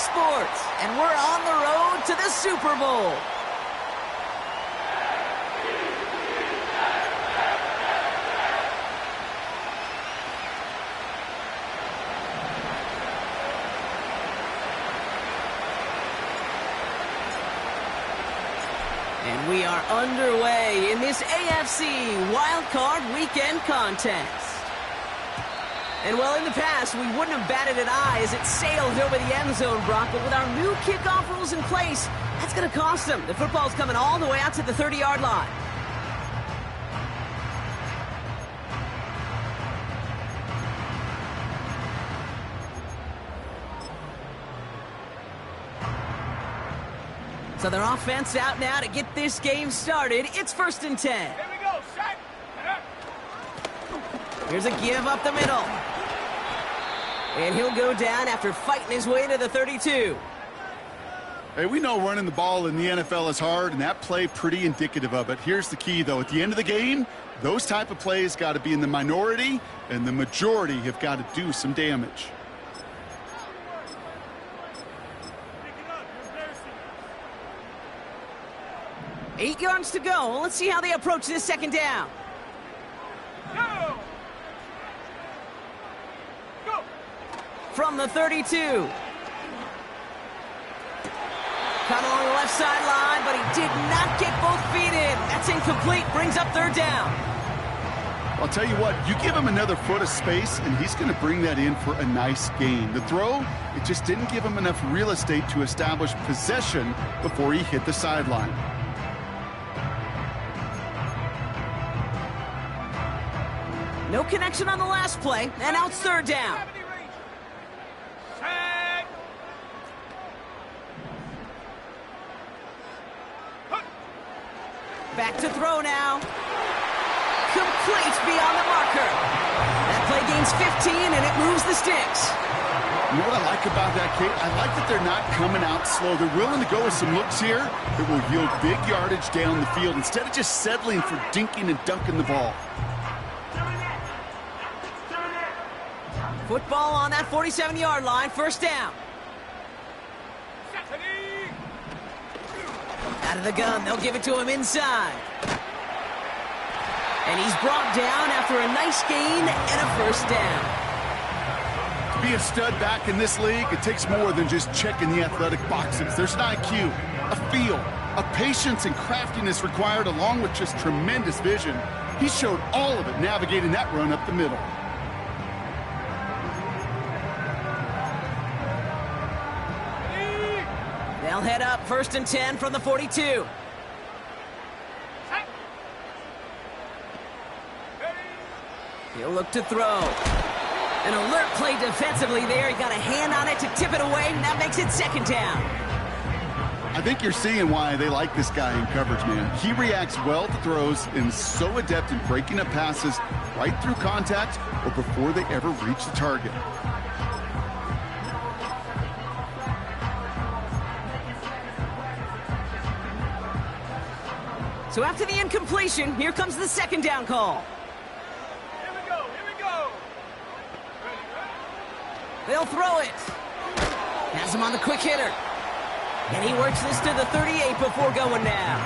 sports, and we're on the road to the Super Bowl. And we are underway in this AFC Wildcard Weekend contest. And well, in the past, we wouldn't have batted an eye as it sailed over the end zone, Brock. But with our new kickoff rules in place, that's going to cost them. The football's coming all the way out to the 30-yard line. So their offense out now to get this game started. It's 1st and 10. Here we go, set. Here's a give up the middle. And he'll go down after fighting his way to the 32. Hey, we know running the ball in the NFL is hard, and that play pretty indicative of it. Here's the key, though. At the end of the game, those type of plays got to be in the minority, and the majority have got to do some damage. Eight yards to go. Let's see how they approach this second down. Go. Go. From the 32. Caught along the left sideline, but he did not get both feet in. That's incomplete. Brings up 3rd down. I'll tell you what, you give him another foot of space, and he's going to bring that in for a nice gain. The throw, it just didn't give him enough real estate to establish possession before he hit the sideline. No connection on the last play, and now it's 3rd down. Set. Back to throw now. Complete beyond the marker. That play gains 15, and it moves the sticks. You know what I like about that, Kate? I like that they're not coming out slow. They're willing to go with some looks here that will yield big yardage down the field instead of just settling for dinking and dunking the ball. Football on that 47-yard line, 1st down. Out of the gun, they'll give it to him inside. And he's brought down after a nice gain and a 1st down. To be a stud back in this league, it takes more than just checking the athletic boxes. There's an IQ, a feel, a patience and craftiness required along with just tremendous vision. He showed all of it navigating that run up the middle. They'll head up 1st and 10 from the 42. He'll look to throw. An alert play defensively there. He got a hand on it to tip it away, and that makes it 2nd down. I think you're seeing why they like this guy in coverage, man. He reacts well to throws and is so adept in breaking up passes right through contact or before they ever reach the target. So after the incompletion, here comes the 2nd down call. Here we go, here we go. They'll throw it. Has him on the quick hitter. And he works this to the 38 before going now.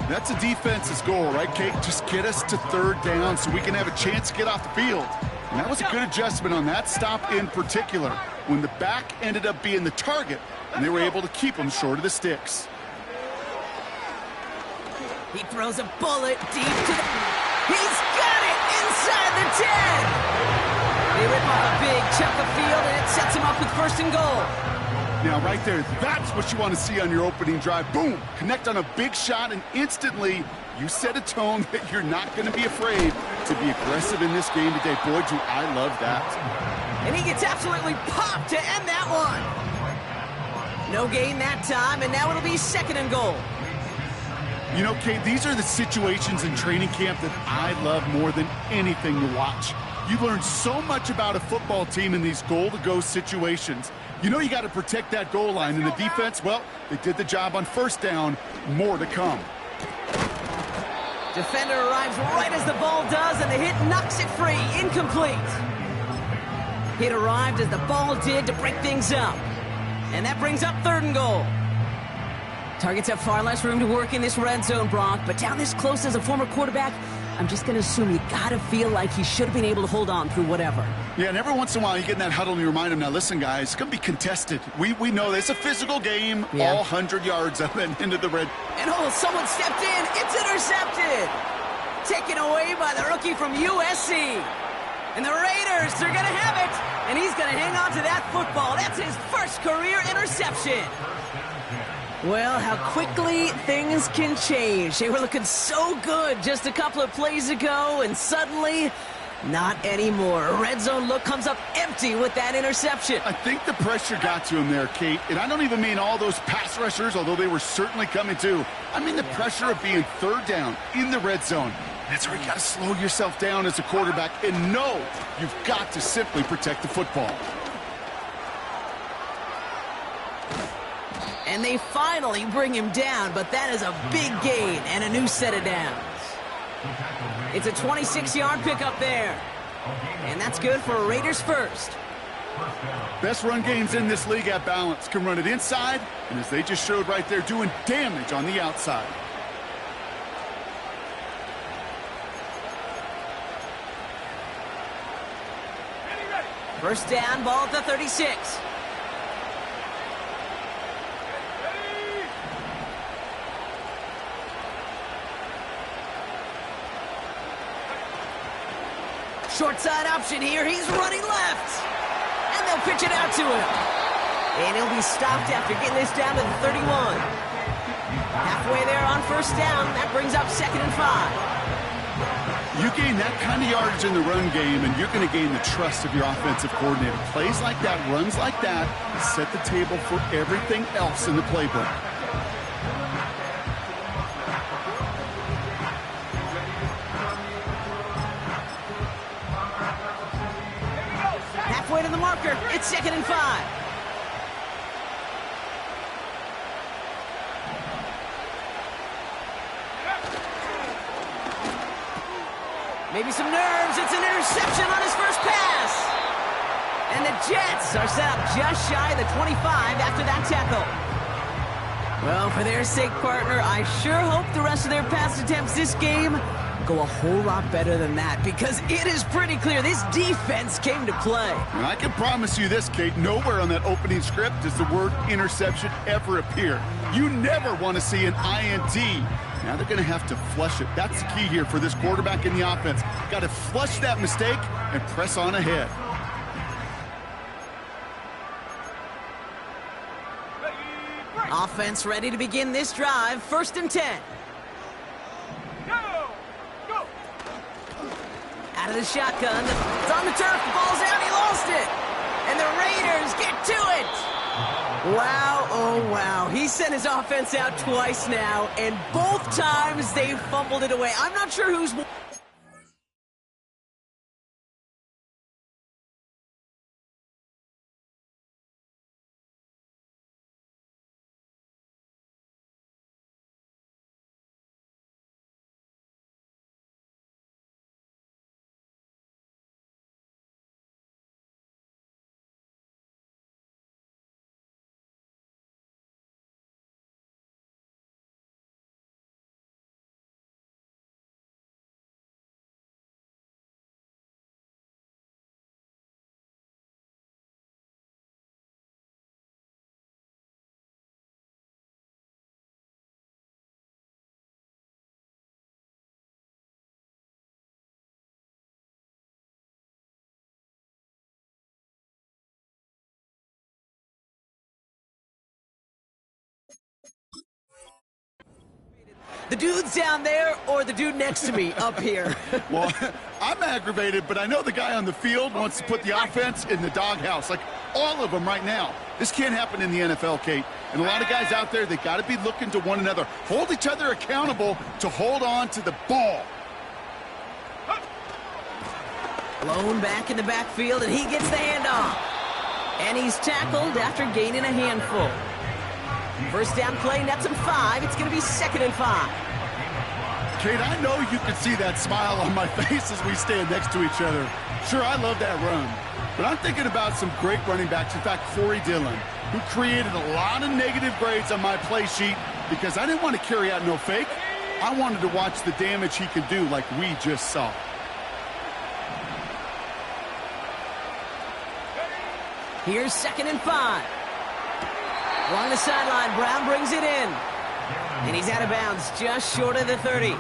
That's a defense's goal, right, Kate? Just get us to 3rd down so we can have a chance to get off the field. And that was a good adjustment on that stop in particular, when the back ended up being the target, and they were able to keep him short of the sticks. He throws a bullet deep to the... He's got it inside the 10! They rip off a big chunk of field, and it sets him up with 1st and goal. Now, right there, that's what you want to see on your opening drive. Boom! Connect on a big shot, and instantly, you set a tone that you're not going to be afraid to be aggressive in this game today. Boy, do I love that. And he gets absolutely popped to end that one. No gain that time, and now it'll be 2nd and goal. You know, Kate, these are the situations in training camp that I love more than anything to watch. You learn so much about a football team in these goal-to-go situations. You know you got to protect that goal line, and the defense, well, they did the job on 1st down. More to come. Defender arrives right as the ball does, and the hit knocks it free. Incomplete. Hit arrived as the ball did to break things up. And that brings up 3rd and goal. Targets have far less room to work in this red zone, Brock, but down this close as a former quarterback, I'm just going to assume you got to feel like he should have been able to hold on through whatever. Yeah, and every once in a while you get in that huddle and you remind him, now listen, guys, it's going to be contested. We know this. It's a physical game, all 100 yards up and into the red. And someone stepped in. It's intercepted. Taken away by the rookie from USC. And the Raiders, they're going to have it. And he's going to hang on to that football. That's his first career interception. Well, how quickly things can change. They were looking so good just a couple of plays ago, and suddenly, not anymore. A red zone look comes up empty with that interception. I think the pressure got to him there, Kate. And I don't even mean all those pass rushers, although they were certainly coming too. I mean the pressure of being 3rd down in the red zone. That's where you got to slow yourself down as a quarterback and know you've got to simply protect the football. And they finally bring him down, but that is a big gain and a new set of downs. It's a 26-yard pickup there. And that's good for Raiders first. Best run games in this league at balance. Can run it inside, and as they just showed right there, doing damage on the outside. First down, ball at the 36. Short side option here. He's running left. And they'll pitch it out to him. And he'll be stopped after getting this down to the 31. Halfway there on first down. That brings up 2nd and 5. You gain that kind of yardage in the run game, and you're going to gain the trust of your offensive coordinator. Plays like that, runs like that, set the table for everything else in the playbook. Halfway to the marker. It's 2nd and 5. Maybe some nerves. It's an interception on his first pass. And the Jets are set up just shy of the 25 after that tackle. Well, for their sake, partner, I sure hope the rest of their pass attempts this game go a whole lot better than that, because it is pretty clear this defense came to play. And I can promise you this, Kate, nowhere on that opening script does the word interception ever appear. You never want to see an INT. Now they're going to have to flush it. That's the key here for this quarterback in the offense. Got to flush that mistake and press on ahead. Offense ready to begin this drive. 1st and 10. Go! Out of the shotgun. It's on the turf. The ball's out. He lost it. And the Raiders get to it. Wow, oh wow. He sent his offense out twice now, and both times they fumbled it away. I'm not sure who's... The dude's down there or the dude next to me up here? Well, I'm aggravated, but I know the guy on the field wants to put the offense in the doghouse, like all of them right now. This can't happen in the NFL, Kate. And a lot of guys out there, they got to be looking to one another. Hold each other accountable to hold on to the ball. Blown back in the backfield, and he gets the handoff. And he's tackled after gaining a handful. First down play, nets him 5. It's going to be 2nd and 5. Kate, I know you can see that smile on my face as we stand next to each other. Sure, I love that run. But I'm thinking about some great running backs. In fact, Corey Dillon, who created a lot of negative grades on my play sheet because I didn't want to carry out no fake. I wanted to watch the damage he could do like we just saw. Here's 2nd and 5. Along the sideline, Brown brings it in. And he's out of bounds just short of the 30.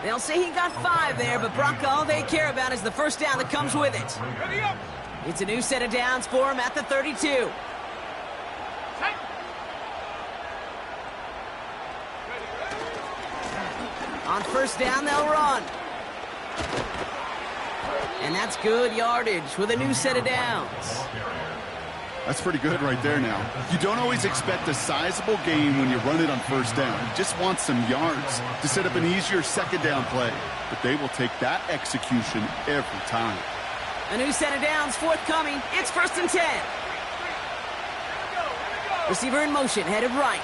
They'll say he got 5 there, but Brock, all they care about is the first down that comes with it. It's a new set of downs for him at the 32. On first down, they'll run. And that's good yardage with a new set of downs. That's pretty good right there now. You don't always expect a sizable gain when you run it on first down. You just want some yards to set up an easier second down play. But they will take that execution every time. A new set of downs forthcoming. It's 1st and 10. Receiver in motion, headed right.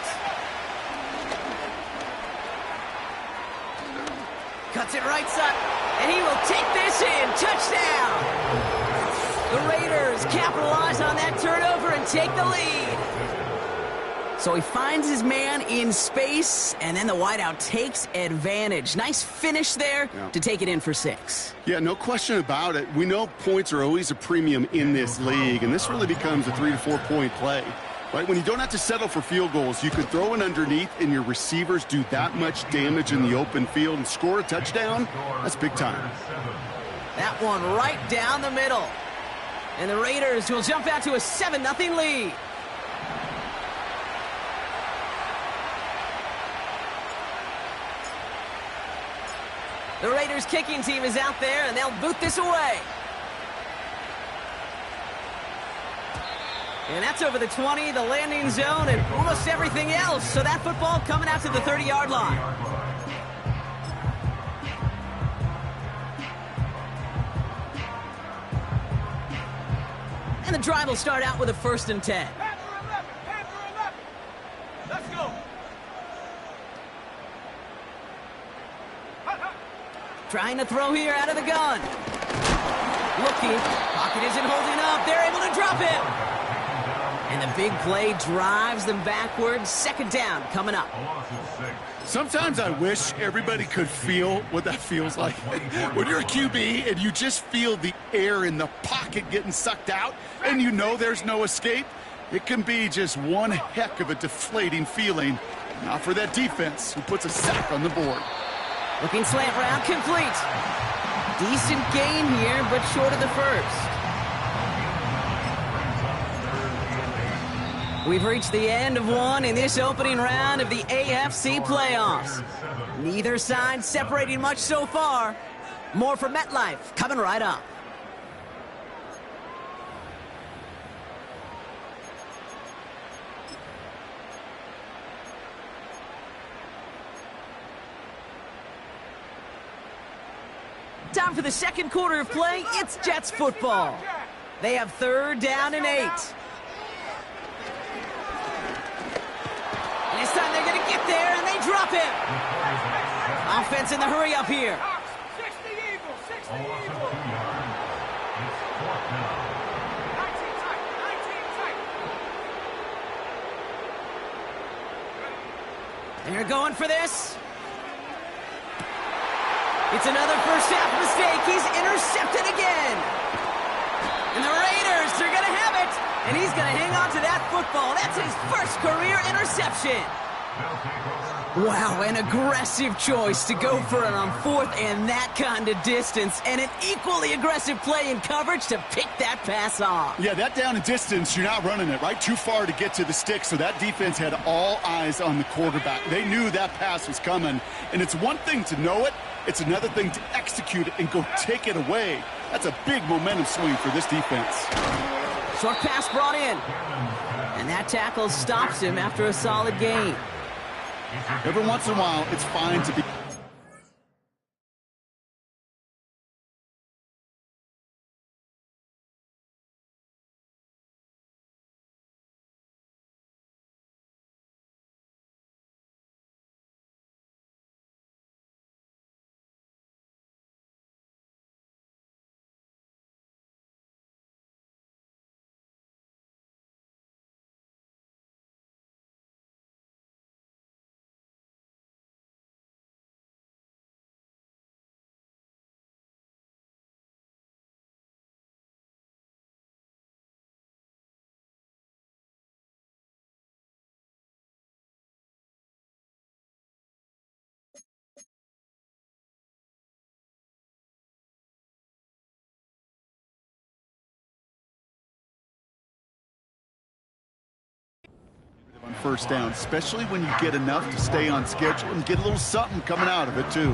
Cuts it right side, and he will take this in. Touchdown! The Raiders capitalize on that turnover and take the lead. So he finds his man in space, and then the wideout takes advantage. Nice finish there to take it in for 6. Yeah, no question about it. We know points are always a premium in this league, and this really becomes a 3 to 4 point play. Right? When you don't have to settle for field goals, you could throw it underneath and your receivers do that much damage in the open field and score a touchdown. That's big time. That one right down the middle. And the Raiders will jump out to a 7-0 lead. The Raiders kicking team is out there, and they'll boot this away. And that's over the 20, the landing zone, and almost everything else. So that football coming out to the 30-yard line. And the drive will start out with a 1st and 10. Panther 11. Let's go. Trying to throw here out of the gun. Looking. Pocket isn't holding up. They're able to drop him. And the big play drives them backwards. 2nd down coming up. Sometimes I wish everybody could feel what that feels like. When you're a QB and you just feel the air in the pocket getting sucked out and you know there's no escape, it can be just one heck of a deflating feeling. Not for that defense who puts a sack on the board. Looking slant route, complete. Decent gain here, but short of the first. We've reached the end of one in this opening round of the AFC playoffs. Neither side separating much so far. More from MetLife coming right up. Time for the second quarter of play. It's Jets football. They have 3rd down and 8. And this time they're going to get there, and they drop him. Offense in the hurry up here. 60 Eagles, 60 Eagles. 19 tight. They're going for this. It's another first half mistake. He's intercepted again. And the Raiders are going to have it. And he's going to hang on to that football. That's his first career interception. Wow, an aggressive choice to go for it on 4th and that kind of distance. And an equally aggressive play in coverage to pick that pass off. Yeah, that down and distance, you're not running it, right? Too far to get to the stick, so that defense had all eyes on the quarterback. They knew that pass was coming. And it's one thing to know it. It's another thing to execute it and go take it away. That's a big momentum swing for this defense. Short pass brought in. And that tackle stops him after a solid gain. Every once in a while, it's fine to be first down, especially when you get enough to stay on schedule and get a little something coming out of it, too.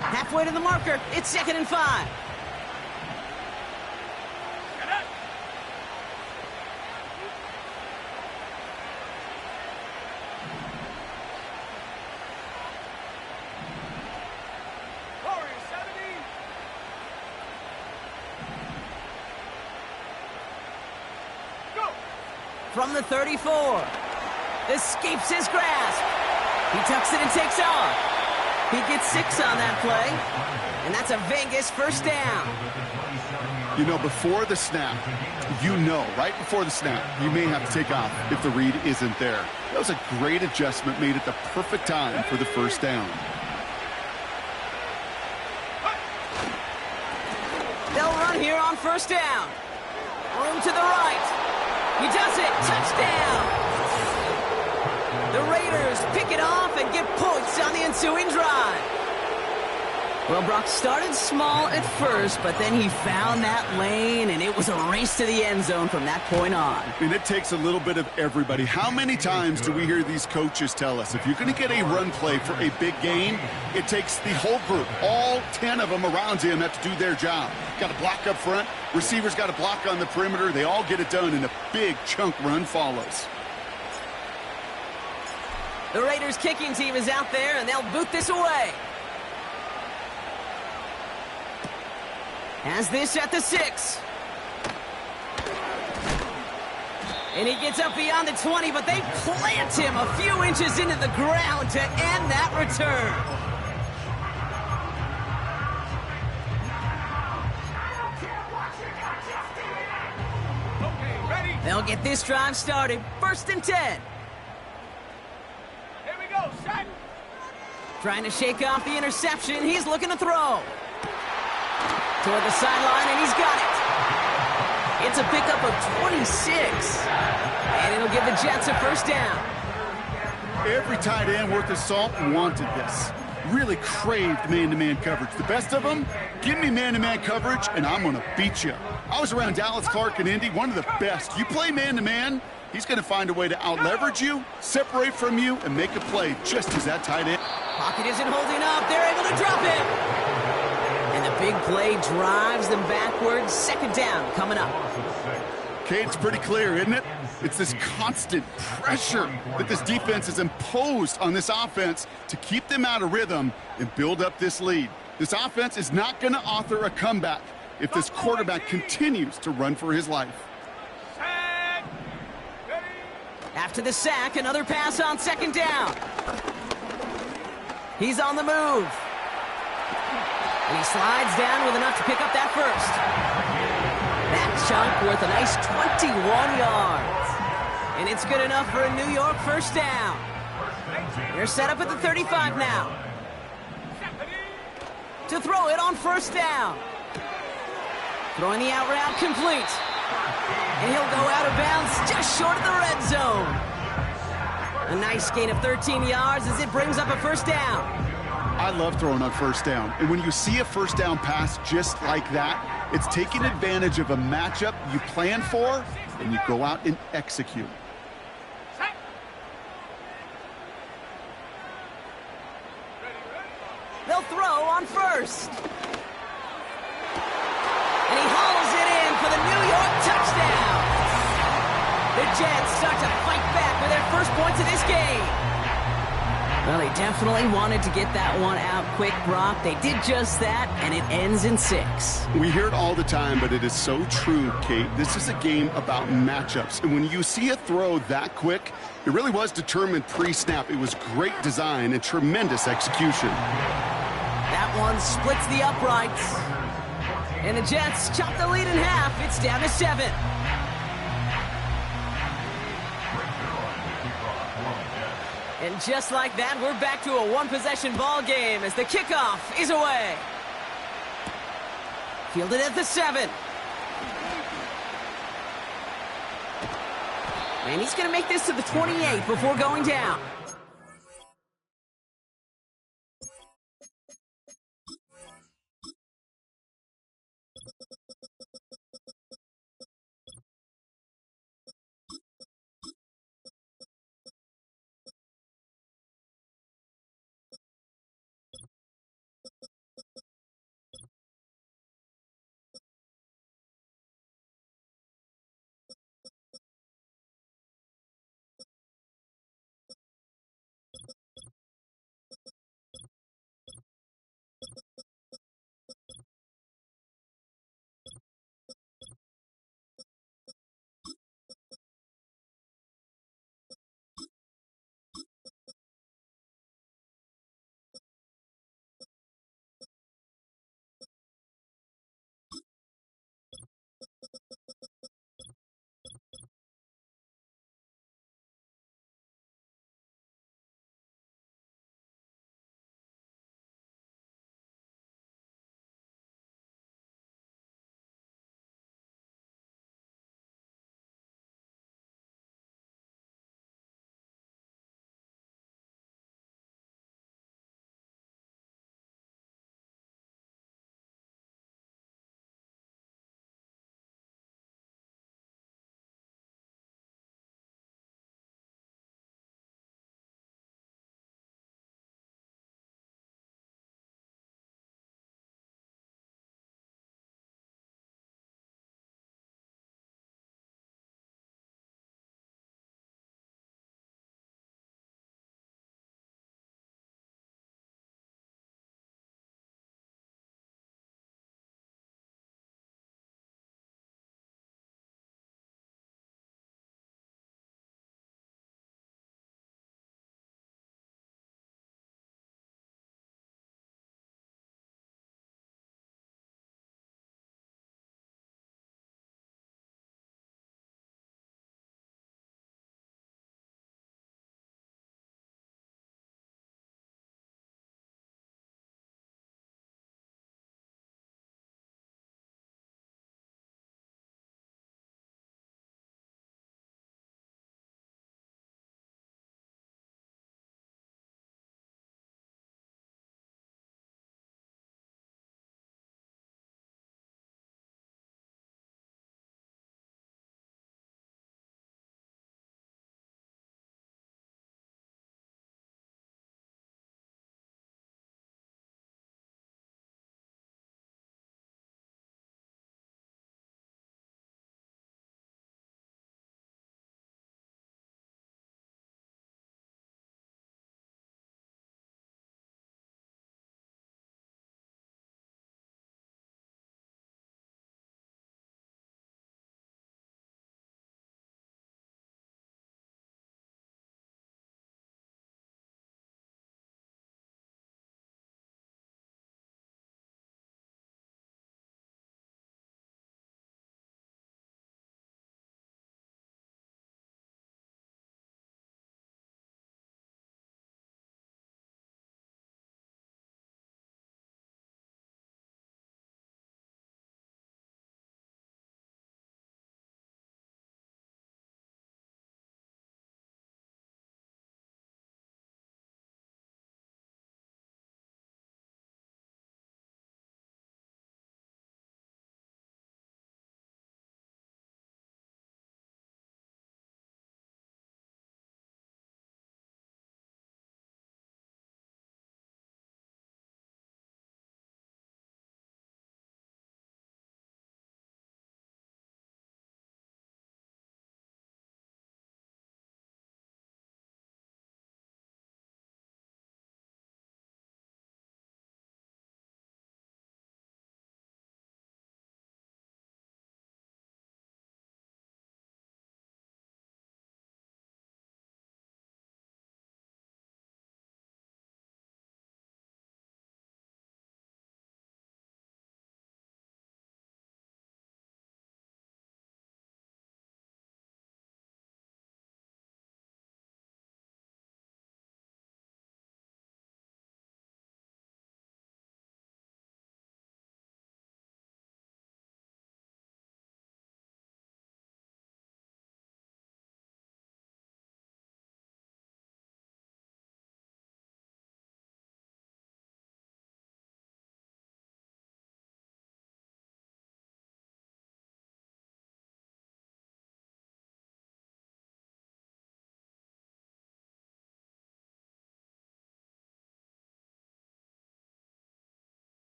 Halfway to the marker. It's 2nd and 5. From the 34. Escapes his grasp. He tucks it and takes off. He gets 6 on that play. And that's a Vegas first down. You know, before the snap, right before the snap, you may have to take off if the read isn't there. That was a great adjustment made at the perfect time for the first down. They'll run here on first down. Room to the right. He does it. Touchdown. The Raiders pick it off and get points on the ensuing drive. Well, Brock started small at first, but then he found that lane, and it was a race to the end zone from that point on. And it takes a little bit of everybody. How many times do we hear these coaches tell us, if you're going to get a run play for a big gain, it takes the whole group, all 10 of them around him have to do their job. Got to block up front. Receivers got to block on the perimeter. They all get it done, and a big chunk run follows. The Raiders kicking team is out there, and they'll boot this away. Has this at the 6. And he gets up beyond the 20, but they plant him a few inches into the ground to end that return. Okay, ready? They'll get this drive started. 1st and 10. Here we go, set. Trying to shake off the interception. He's looking to throw. Toward the sideline, and he's got it. It's a pickup of 26. And it'll give the Jets a first down. Every tight end worth his salt wanted this. Really craved man-to-man coverage. The best of them, give me man-to-man coverage, and I'm going to beat you. I was around Dallas Clark and Indy, one of the best. You play man-to-man, he's going to find a way to out-leverage you, separate from you, and make a play just as that tight end. Pocket isn't holding up. They're able to drop it. And the big play drives them backwards. 2nd down coming up. Okay, it's pretty clear, isn't it? It's this constant pressure that this defense has imposed on this offense to keep them out of rhythm and build up this lead. This offense is not going to author a comeback if this quarterback continues to run for his life. After the sack, another pass on 2nd down. He's on the move. And he slides down with enough to pick up that first. That chunk worth a nice 21 yards. And it's good enough for a New York first down. They're set up at the 35 now. To throw it on first down. Throwing the out route complete. And he'll go out of bounds just short of the red zone. A nice gain of 13 yards as it brings up a first down. I love throwing on first down. And when you see a first down pass just like that, it's taking advantage of a matchup you plan for, and you go out and execute. They'll throw on first. And he hauls it in for the New York touchdown. The Jets start to fight back with their first points of this game. Well, they definitely wanted to get that one out quick, Brock. They did just that, and it ends in 6. We hear it all the time, but it is so true, Kate. This is a game about matchups. And when you see a throw that quick, it really was determined pre-snap. It was great design and tremendous execution. That one splits the uprights. And the Jets chop the lead in half. It's down to 7. And just like that, we're back to a one-possession ball game as the kickoff is away. Fielded at the 7. And he's going to make this to the 28 before going down.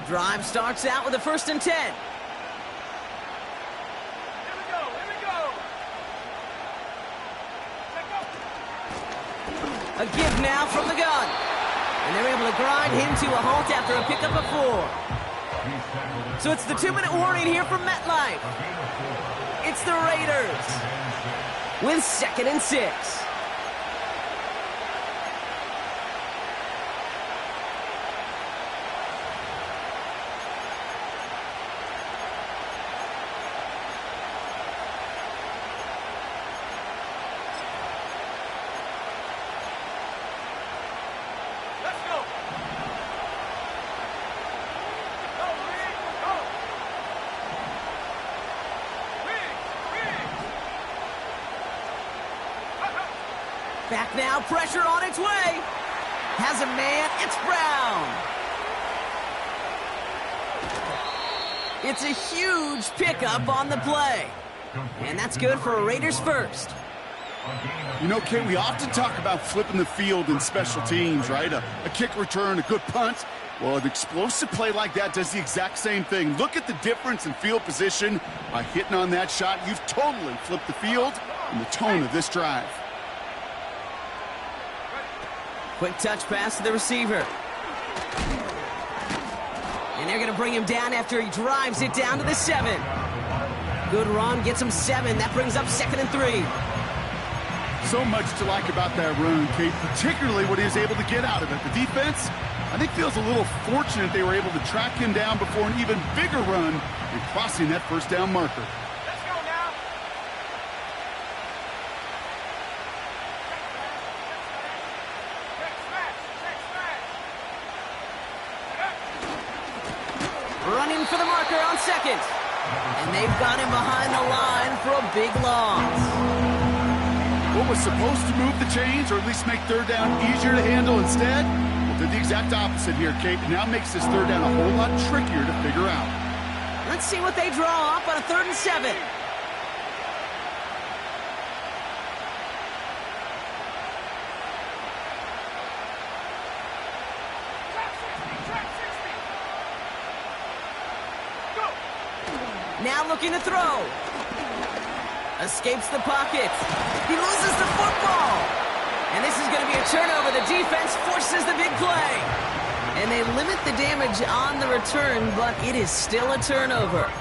Drive starts out with a 1st and 10. Here we go, here we go. Let go. A give now from the gun. And they're able to grind him to a halt after a pickup of 4. So it's the 2-minute warning here from MetLife. It's the Raiders with 2nd and 6. Let's go. Go, Reed, go. Reed. Back now, pressure on its way. Has a man, it's Brown. It's a huge pickup on the play. And that's good for a Raiders first. You know, Kate, we often talk about flipping the field in special teams, right? A kick return, a good punt. Well, an explosive play like that does the exact same thing. Look at the difference in field position. By hitting on that shot, you've totally flipped the field and the tone of this drive. Quick touch pass to the receiver. And they're going to bring him down after he drives it down to the 7. Good run, gets him 7. That brings up 2nd and 3. So much to like about that run, Kate, particularly what he was able to get out of it. The defense, I think, feels a little fortunate they were able to track him down before an even bigger run and crossing that 1st down marker. Let's go now. Running for the marker on 2nd. And they've got him behind the line for a big loss. What was supposed to move the chains, or at least make 3rd down easier to handle instead, well, did the exact opposite here, Kate. It now makes this 3rd down a whole lot trickier to figure out. Let's see what they draw up on a 3rd and 7. Track 60. Go. Now looking to throw. Escapes the pocket. He loses the football. And this is going to be a turnover. The defense forces the big play. And they limit the damage on the return, but it is still a turnover.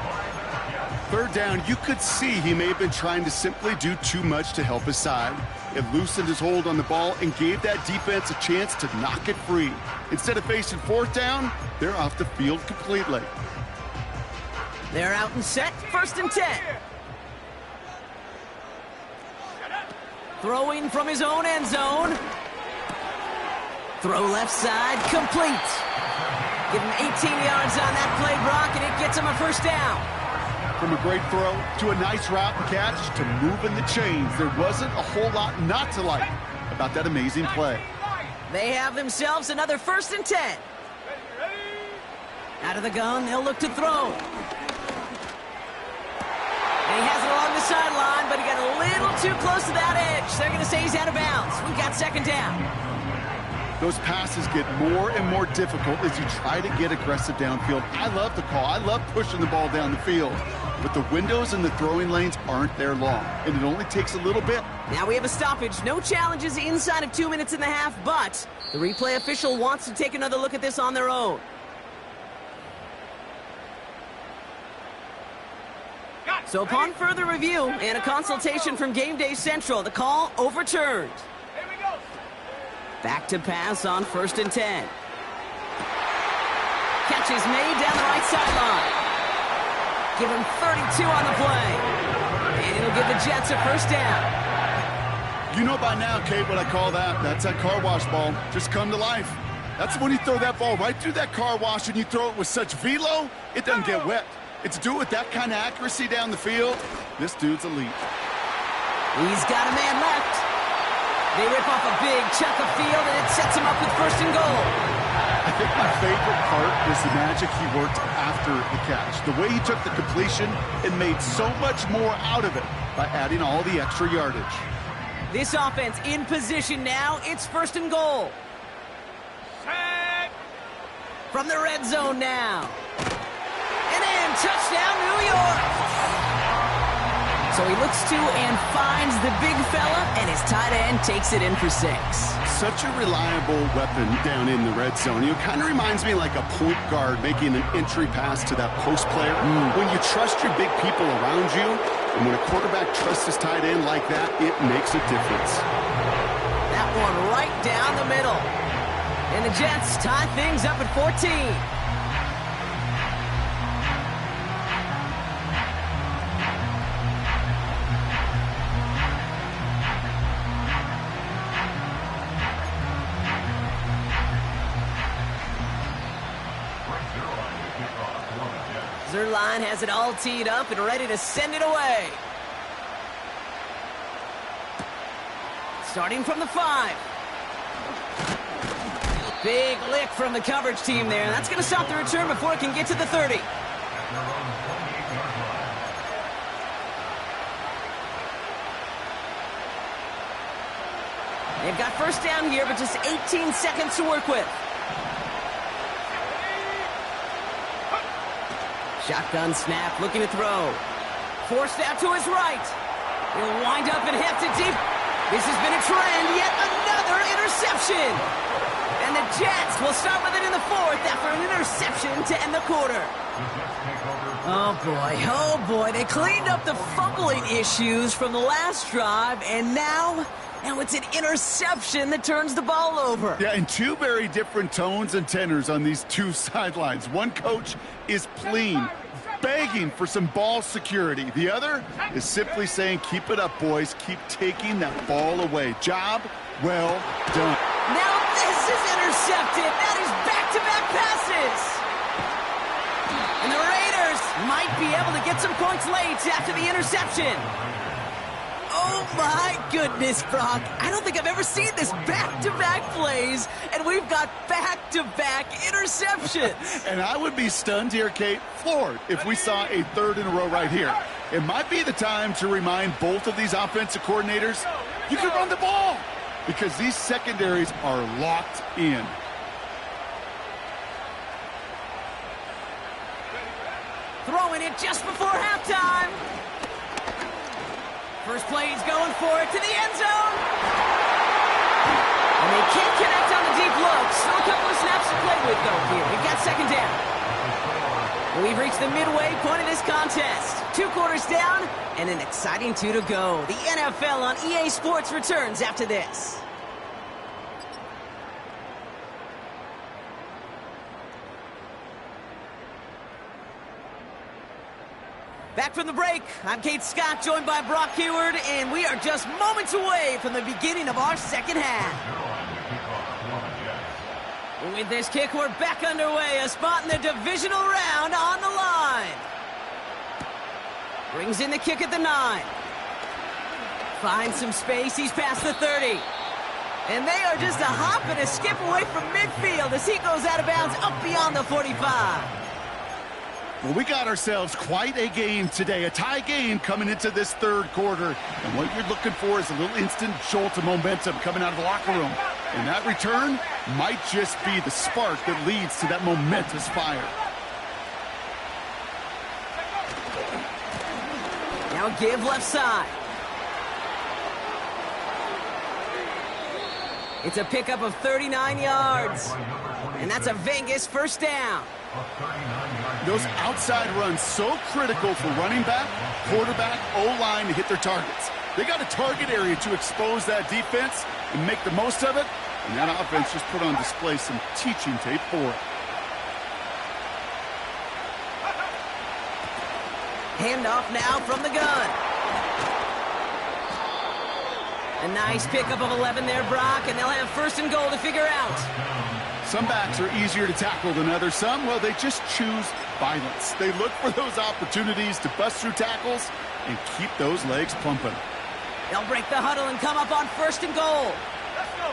3rd down, you could see he may have been trying to simply do too much to help his side. It loosened his hold on the ball and gave that defense a chance to knock it free. Instead of facing 4th down, they're off the field completely. They're out and set. 1st and 10. Throwing from his own end zone. Throw left side, complete. Give him 18 yards on that play, Brock, and it gets him a 1st down. From a great throw to a nice route and catch to moving the chains, there wasn't a whole lot not to like about that amazing play. They have themselves another 1st and 10. Out of the gun, they'll look to throw. And he has it along the sideline, but he got a little too close to that edge. They're going to say he's out of bounds. We've got 2nd down. Those passes get more and more difficult as you try to get aggressive downfield. I love the call. I love pushing the ball down the field. But the windows and the throwing lanes aren't there long, and it only takes a little bit. Now we have a stoppage. No challenges inside of 2 minutes and a half, but the replay official wants to take another look at this on their own. So upon further review and a consultation from Game Day Central, the call overturned. Here we go. Back to pass on 1st and 10. Catch is made down the right sideline. Give him 32 on the play. And it'll give the Jets a 1st down. You know by now, Kate, what I call that. That's that car wash ball. Just come to life. That's when you throw that ball right through that car wash and you throw it with such velo, it doesn't get wet. It's do it with that kind of accuracy down the field. This dude's elite. He's got a man left. They rip off a big chunk of field, and it sets him up with 1st and goal. I think my favorite part was the magic he worked after the catch. The way he took the completion and made so much more out of it by adding all the extra yardage. This offense in position now. It's 1st and goal. Set. From the red zone now. And in, touchdown, New York. So he looks to and finds the big fella, and his tight end takes it in for 6. Such a reliable weapon down in the red zone. It kind of reminds me like a point guard making an entry pass to that post player. When you trust your big people around you, and when a quarterback trusts his tight end like that, it makes a difference. That one right down the middle. And the Jets tie things up at 14. Zerline has it all teed up and ready to send it away. Starting from the 5. Big lick from the coverage team there. That's going to stop the return before it can get to the 30. They've got first down here, but just 18 seconds to work with. Shotgun snap, looking to throw. Forced out to his right. He'll wind up and heft it deep. This has been a trend, yet another interception. And the Jets will start with it in the 4th after an interception to end the quarter. Oh boy, they cleaned up the fumbling issues from the last drive, and now it's an interception that turns the ball over. Yeah, and two very different tones and tenors on these two sidelines. One coach is pleading, begging for some ball security. The other is simply saying, keep it up, boys. Keep taking that ball away. Job well done. Now this is intercepted. That is back-to-back passes. And the Raiders might be able to get some points late after the interception. Oh, my goodness, Brock. I don't think I've ever seen this back-to-back plays, and we've got back-to-back interceptions. And I would be stunned here, Kate, floored, if we saw a third in a row right here. It might be the time to remind both of these offensive coordinators, you can run the ball, because these secondaries are locked in. Throwing it just before halftime. First play, he's going for it to the end zone. And they can't connect on the deep look. Still a couple of snaps to play with, though, here. We've got second down. We've reached the midway point of this contest. 2 quarters down and an exciting 2 to go. The NFL on EA Sports returns after this. Back from the break, I'm Kate Scott, joined by Brock Heward, and we are just moments away from the beginning of our second half. With this kick, we're back underway, a spot in the divisional round on the line. Brings in the kick at the 9. Finds some space, he's past the 30. And they are just a hop and a skip away from midfield as he goes out of bounds up beyond the 45. Well, we got ourselves quite a game today, a tie game coming into this third quarter. And what you're looking for is a little instant jolt of momentum coming out of the locker room. And that return might just be the spark that leads to that momentous fire. Now give left side. It's a pickup of 39 yards. And that's a Vegas first down. Those outside runs so critical for running back, quarterback, O-line to hit their targets. They got a target area to expose that defense and make the most of it, and that offense just put on display some teaching tape for it. Handoff now from the gun. A nice pickup of 11 there, Brock, and they'll have first and goal to figure out. Some backs are easier to tackle than others. Some, well, they just choose violence. They look for those opportunities to bust through tackles and keep those legs pumping. They'll break the huddle and come up on first and goal. Let's go.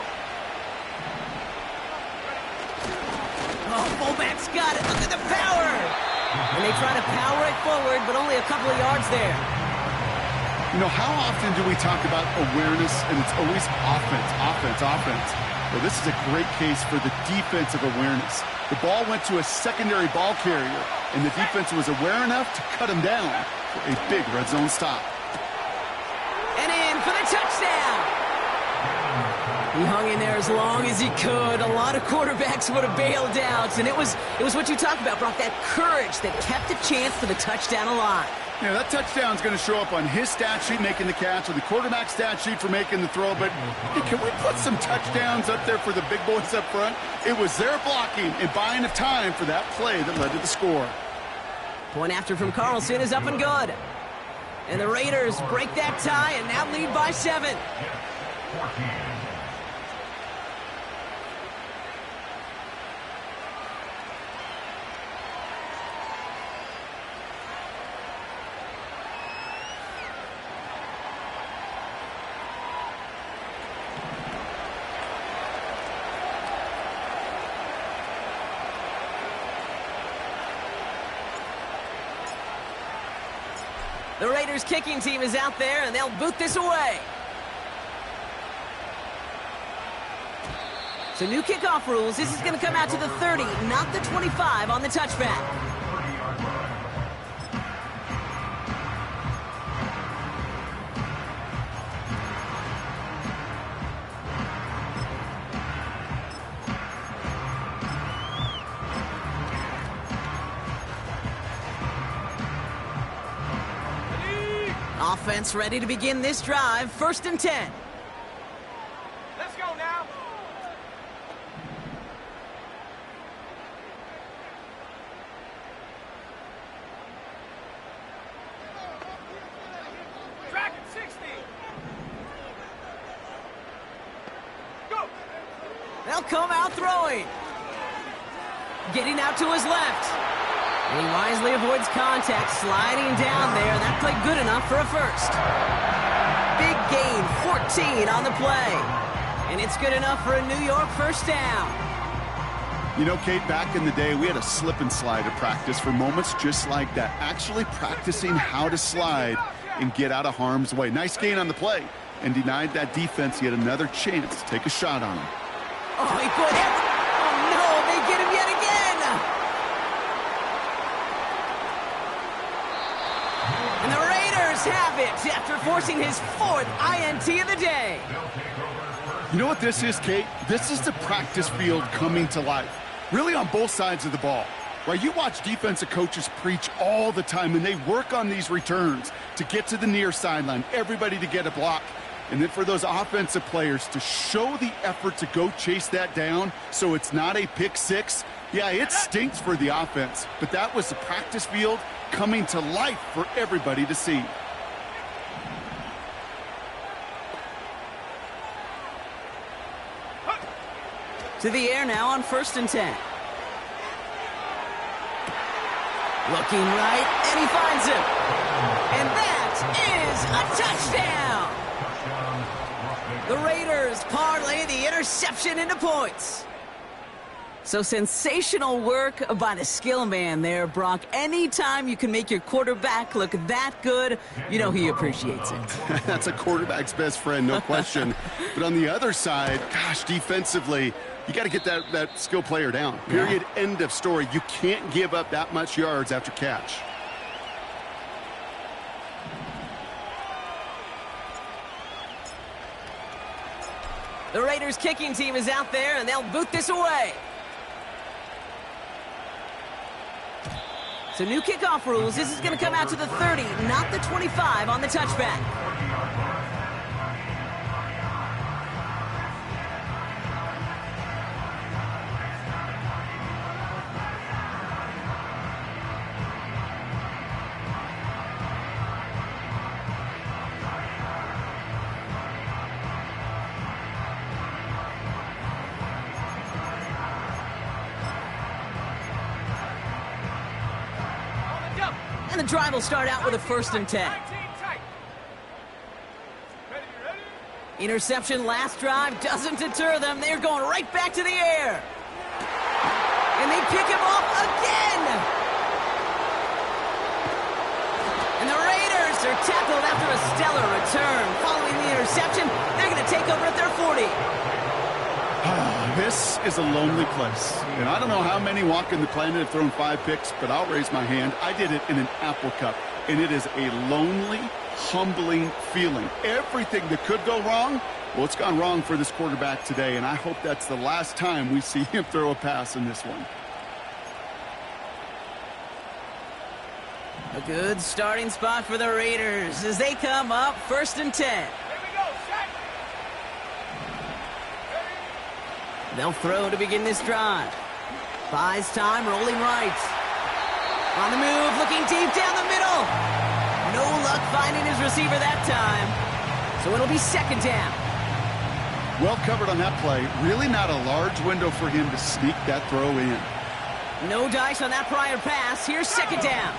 Oh, fullback's got it. Look at the power. And they try to power it forward, but only a couple of yards there. You know, how often do we talk about awareness and it's always offense, offense, offense? Well, this is a great case for the defensive awareness. The ball went to a secondary ball carrier, and the defense was aware enough to cut him down for a big red zone stop. And in for the touchdown. He hung in there as long as he could. A lot of quarterbacks would have bailed out, and it was what you talked about, Brock, that courage that kept the chance for the touchdown alive. Yeah, that touchdown's going to show up on his stat sheet making the catch or the quarterback stat sheet for making the throw, but hey, can we put some touchdowns up there for the big boys up front? It was their blocking and buying of time for that play that led to the score. Point after from Carlson is up and good. And the Raiders break that tie and now lead by 7. The Raiders kicking team is out there, and they'll boot this away. So new kickoff rules. This is going to come out to the 30, not the 25 on the touchback. Offense ready to begin this drive. 1st and 10. Let's go now. Track at 60. Go. They'll come out throwing. Getting out to his left. And he wisely avoids contact, sliding down there. That played good enough for a first. Big gain, 14 on the play. And it's good enough for a New York first down. You know, Kate, back in the day, we had a slip and slide at practice for moments just like that. Actually practicing how to slide and get out of harm's way. Nice gain on the play and denied that defense yet another chance to take a shot on him. Oh, he put every... Oh, no, they get him yet again. And the Raiders have it after forcing his 4th INT of the day. You know what this is, Kate? This is the practice field coming to life. Really on both sides of the ball. Right? You watch defensive coaches preach all the time, and they work on these returns to get to the near sideline, everybody to get a block. And then for those offensive players to show the effort to go chase that down so it's not a pick six, yeah, it stinks for the offense. But that was the practice field coming to life for everybody to see. To the air now on 1st and 10. Looking right, and he finds him. And that is a touchdown. The Raiders parlay the interception into points. So sensational work by the skill man there, Brock. Anytime you can make your quarterback look that good, you know he appreciates it. That's a quarterback's best friend, no question. But on the other side, gosh, defensively, you got to get that skill player down. Period. Yeah. End of story. You can't give up that much yards after catch. The Raiders kicking team is out there, and they'll boot this away. So new kickoff rules. This is going to come out to the 30, not the 25 on the touchback. And the drive will start out with a 1st and 10. Interception last drive doesn't deter them. They're going right back to the air. And they pick him off again. And the Raiders are tackled after a stellar return. Following the interception, they're going to take over at their 40. This is a lonely place. And I don't know how many walking the planet have thrown 5 picks, but I'll raise my hand. I did it in an Apple Cup. And it is a lonely, humbling feeling. Everything that could go wrong, well, it's gone wrong for this quarterback today. And I hope that's the last time we see him throw a pass in this one. A good starting spot for the Raiders as they come up 1st and 10. Here we go, set. They'll throw to begin this drive. Buys time, rolling right. On the move, looking deep down the middle. No luck finding his receiver that time. So it'll be 2nd down. Well covered on that play. Really not a large window for him to sneak that throw in. No dice on that prior pass. Here's 2nd down.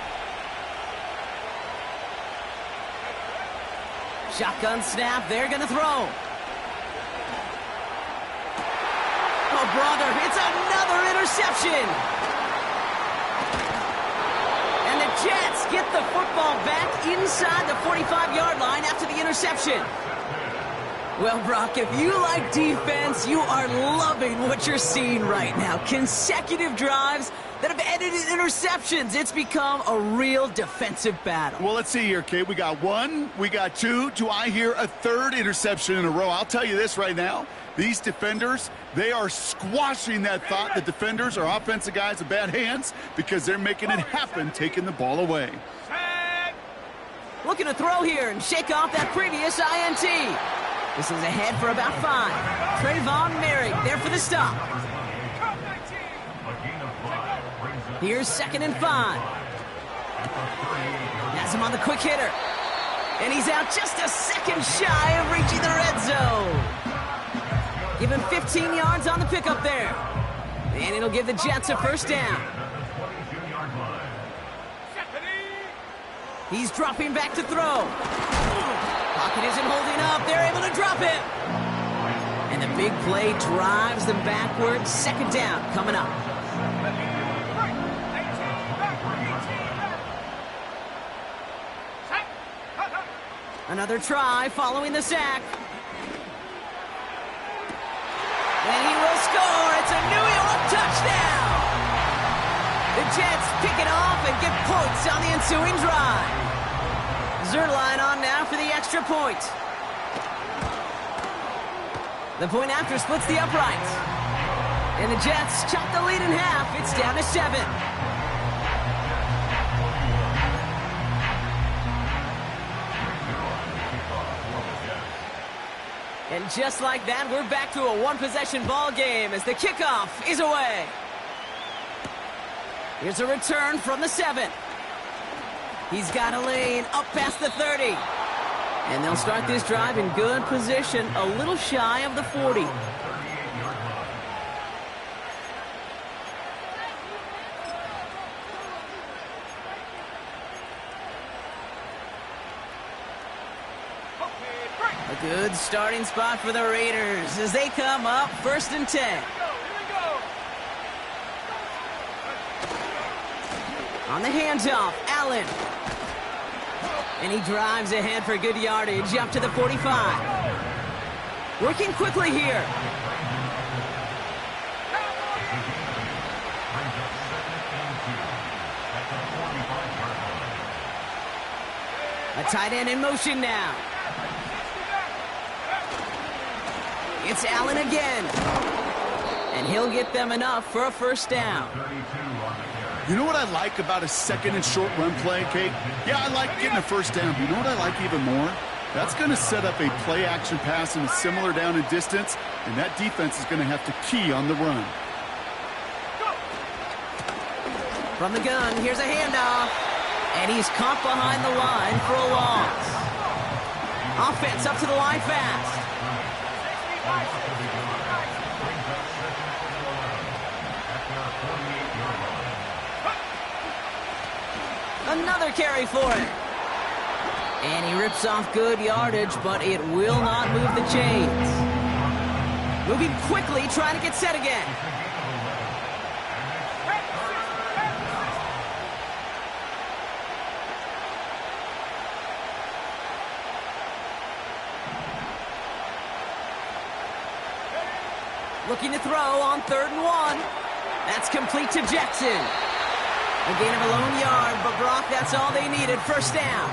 Shotgun snap. They're going to throw. Oh, brother. It's another interception. And the Jets get the football back inside the 45-yard line after the interception. Well, Brock, if you like defense, you are loving what you're seeing right now. Consecutive drives that have ended in interceptions. It's become a real defensive battle. Well, let's see here, Kate. We got 1, we got 2. Do I hear a 3rd interception in a row? I'll tell you this right now. These defenders, they are squashing that thought. The defenders are offensive guys with bad hands because they're making it happen, taking the ball away. Looking to throw here and shake off that previous INT. This is ahead for about 5. Trayvon Merrick there for the stop. Here's 2nd and 5. Has him on the quick hitter. And he's out just a second shy of reaching the red zone. Give him 15 yards on the pickup there. And it'll give the Jets a 1st down. He's dropping back to throw. Pocket isn't holding up. They're able to drop it. And the big play drives them backwards. 2nd down coming up. Another try following the sack. And he will score. It's a New York touchdown. The Jets pick it off and get points on the ensuing drive. Zerline on now for the extra point. The point after splits the uprights. And the Jets chop the lead in half. It's down to 7. And just like that, we're back to a 1-possession ball game as the kickoff is away. Here's a return from the 7. He's got a lane up past the 30. And they'll start this drive in good position, a little shy of the 40. A good starting spot for the Raiders as they come up 1st and 10. On the handoff, Allen. And he drives ahead for good yardage up to the 45. Working quickly here. A tight end in motion now. It's Allen again. And he'll get them enough for a 1st down. You know what I like about a 2nd and short run play, Kate? Yeah, I like getting a 1st down. But you know what I like even more? That's going to set up a play-action pass in a similar down and distance, and that defense is going to have to key on the run. From the gun, here's a handoff. And he's caught behind the line for a loss. Offense up to the line fast. Another carry for it. And he rips off good yardage, but it will not move the chains. Moving quickly, trying to get set again. Looking to throw on 3rd and 1. That's complete to Jackson. A gain of a lone yard, but Brock, that's all they needed. 1st down.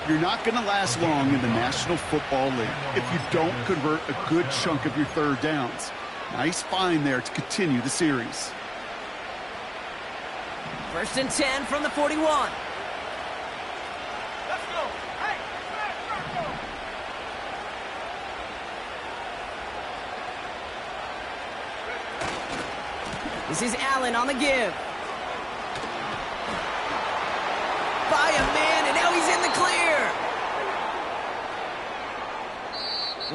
You're not going to last long in the National Football League if you don't convert a good chunk of your 3rd downs. Nice find there to continue the series. 1st and 10 from the 41. Let's go. Hey, let's go. This is Allen on the give. By a man, and now he's in the clear.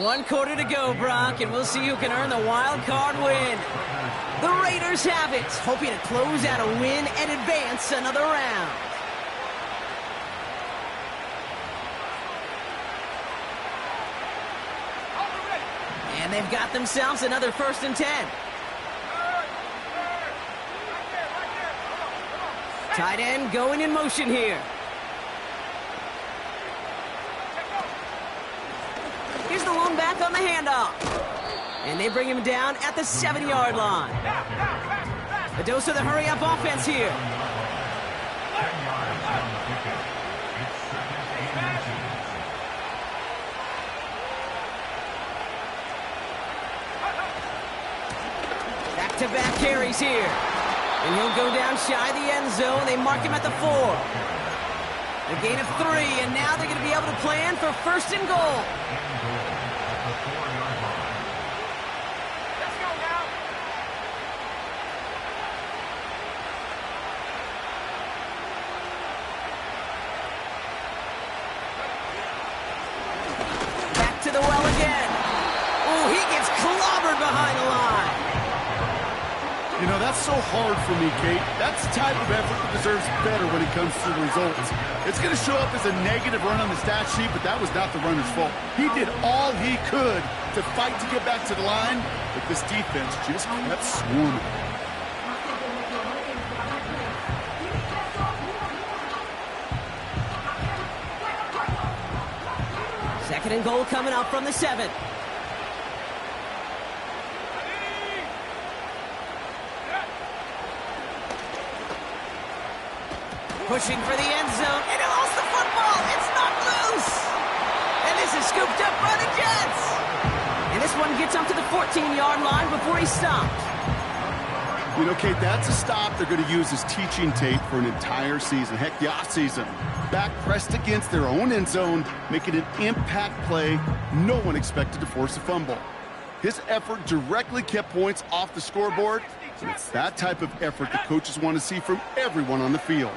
1 quarter to go, Brock, and we'll see who can earn the wild card win. The Raiders have it, hoping to close out a win and advance another round. And they've got themselves another 1st and 10. Tight end going in motion here. Here's the lone back on the handoff. And they bring him down at the 7-yard line. A dose of the hurry-up offense here. Back-to-back carries here. And he'll go down shy of the end zone. They mark him at the 4. A gain of 3, and now they're going to be able to plan for 1st and goal. Let's go now. Back to the well again. Oh, he gets clobbered behind the line. You know, that's so hard for me, Kate. That's the type of effort that deserves better when it comes to the results. It's going to show up as a negative run on the stat sheet, but that was not the runner's fault. He did all he could to fight to get back to the line, but this defense just kept swarming. Second and goal coming up from the 7. Pushing for the end zone, and he lost the football. It's knocked loose. And this is scooped up by the Jets. And this one gets up to the 14-yard line before he stopped. You know, Kate, that's a stop they're going to use as teaching tape for an entire season. Heck, the offseason. Back pressed against their own end zone, making an impact play no one expected to force a fumble. His effort directly kept points off the scoreboard. And it's that type of effort the coaches want to see from everyone on the field.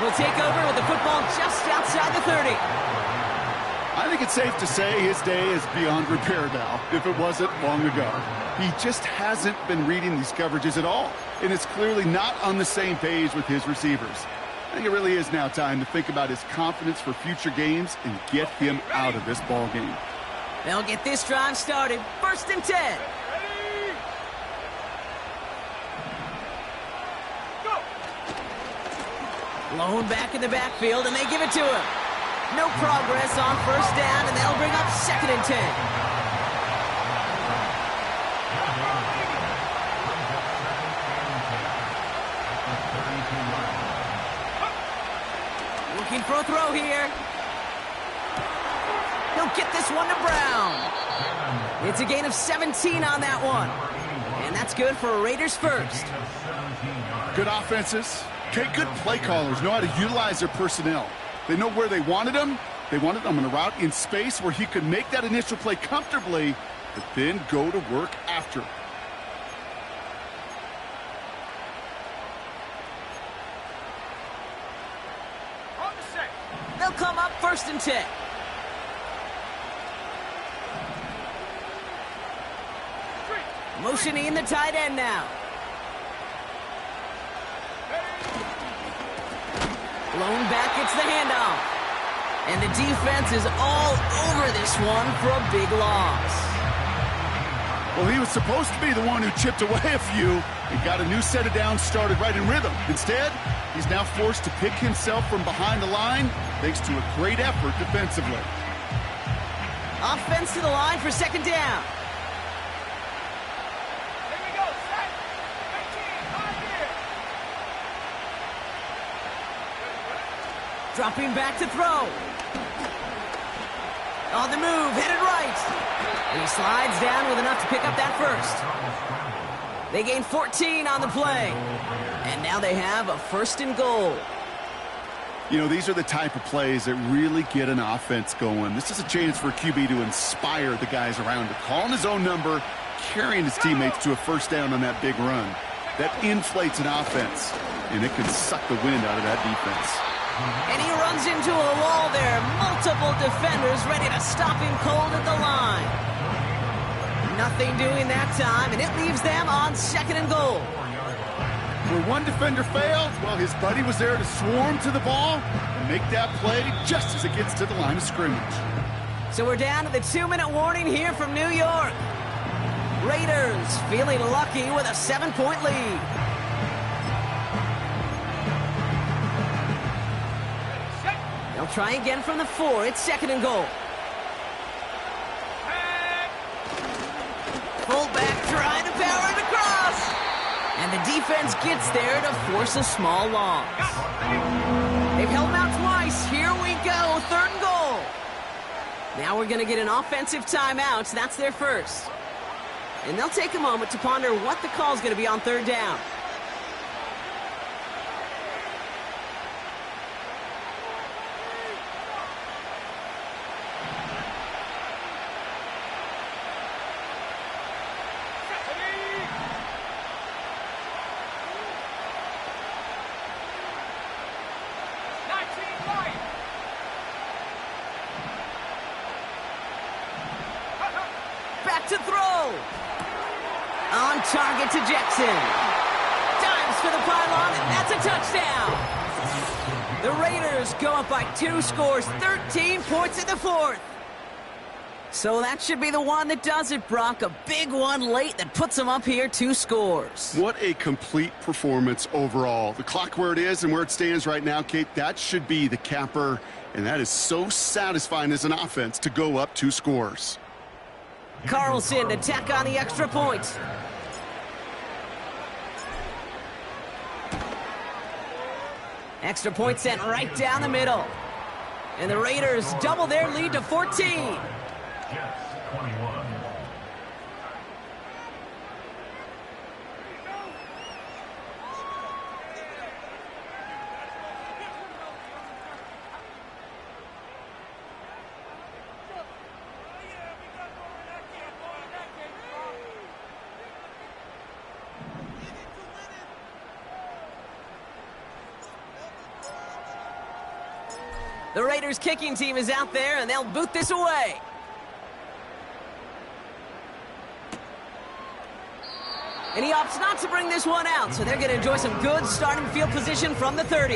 Will take over with the football just outside the 30. I think it's safe to say his day is beyond repair now, if it wasn't long ago. He just hasn't been reading these coverages at all, and is clearly not on the same page with his receivers. I think it really is now time to think about his confidence for future games and get him out of this ball game. They'll get this drive started. 1st and 10. Lone back in the backfield, and they give it to him. No progress on 1st down, and they'll bring up 2nd and 10. Looking for a throw here. He'll get this one to Brown. It's a gain of 17 on that one. And that's good for a Raiders 1st. Good offenses. Okay, good play callers know how to utilize their personnel. They know where they wanted him. They wanted him on a route in space where he could make that initial play comfortably, but then go to work after. On the set. They'll come up 1st and 10. Motioning the tight end now. Blown back, it's the handoff. And the defense is all over this one for a big loss. Well, he was supposed to be the one who chipped away a few and got a new set of downs started right in rhythm. Instead, he's now forced to pick himself from behind the line thanks to a great effort defensively. Offense to the line for second down. Here we go. Set. 15. On here. Dropping back to throw. On the move, headed right. And he slides down with enough to pick up that first. They gain 14 on the play. And now they have a 1st and goal. You know, these are the type of plays that really get an offense going. This is a chance for a QB to inspire the guys around him. Calling his own number, carrying his teammates to a 1st down on that big run. That inflates an offense, and it can suck the wind out of that defense. And he runs into a wall there. Multiple defenders ready to stop him cold at the line. Nothing doing that time, and it leaves them on 2nd and goal. Where one defender failed, well, his buddy was there to swarm to the ball and make that play just as it gets to the line of scrimmage. So we're down to the 2-minute warning here from New York. Raiders feeling lucky with a 7-point lead. They'll try again from the 4. It's 2nd and goal. Fullback trying to power it across. And the defense gets there to force a small loss. They've held him out twice. Here we go. 3rd and goal. Now we're going to get an offensive timeout. That's their first. And they'll take a moment to ponder what the call is going to be on 3rd down. Back to throw. On target to Jackson. Dives for the pylon, and that's a touchdown. The Raiders go up by 2 scores, 13 points in the 4th. So that should be the one that does it, Brock. A big one late that puts them up here 2 scores. What a complete performance overall. The clock where it is and where it stands right now, Kate, that should be the capper. And that is so satisfying as an offense to go up 2 scores. Carlson to tack on the extra point. Extra point sent right down the middle. And the Raiders double their lead to 14. The Raiders kicking team is out there, and they'll boot this away. And he opts not to bring this one out, so they're going to enjoy some good starting field position from the 30.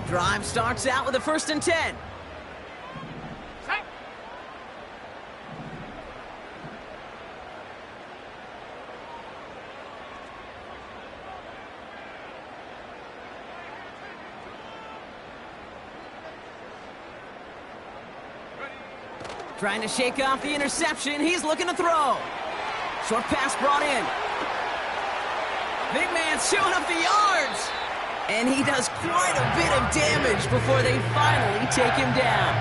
Drive starts out with a 1st and 10. Trying to shake off the interception. He's looking to throw. Short pass brought in. Big man showing up the yards. And he does quite a bit of damage before they finally take him down.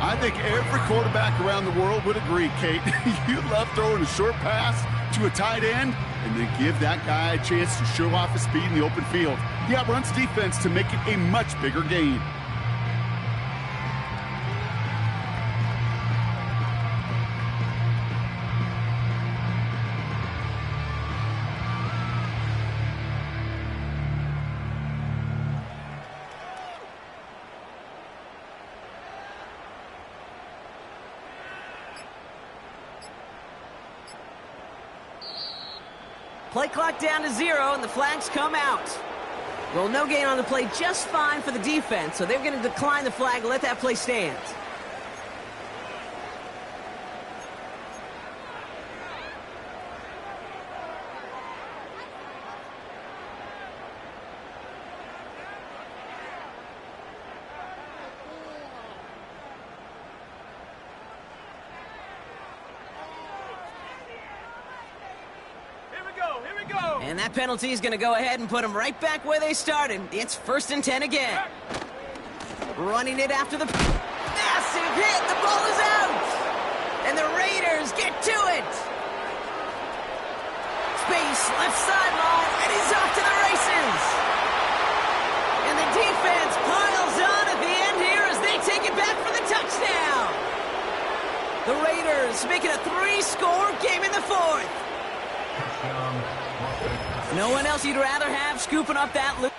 I think every quarterback around the world would agree, Kate. You love throwing a short pass to a tight end and then give that guy a chance to show off his speed in the open field. He outruns defense to make it a much bigger gain. Play clock down to 0, and the flags come out. Well, no gain on the play, just fine for the defense, so they're going to decline the flag and let that play stand. And that penalty is going to go ahead and put them right back where they started. It's 1st and 10 again. Running it after the massive hit. The ball is out. And the Raiders get to it. Space, left sideline, and he's off to the races. And the defense piles on at the end here as they take it back for the touchdown. The Raiders make it a 3-score game in the 4th. No one else you'd rather have scooping up that loop.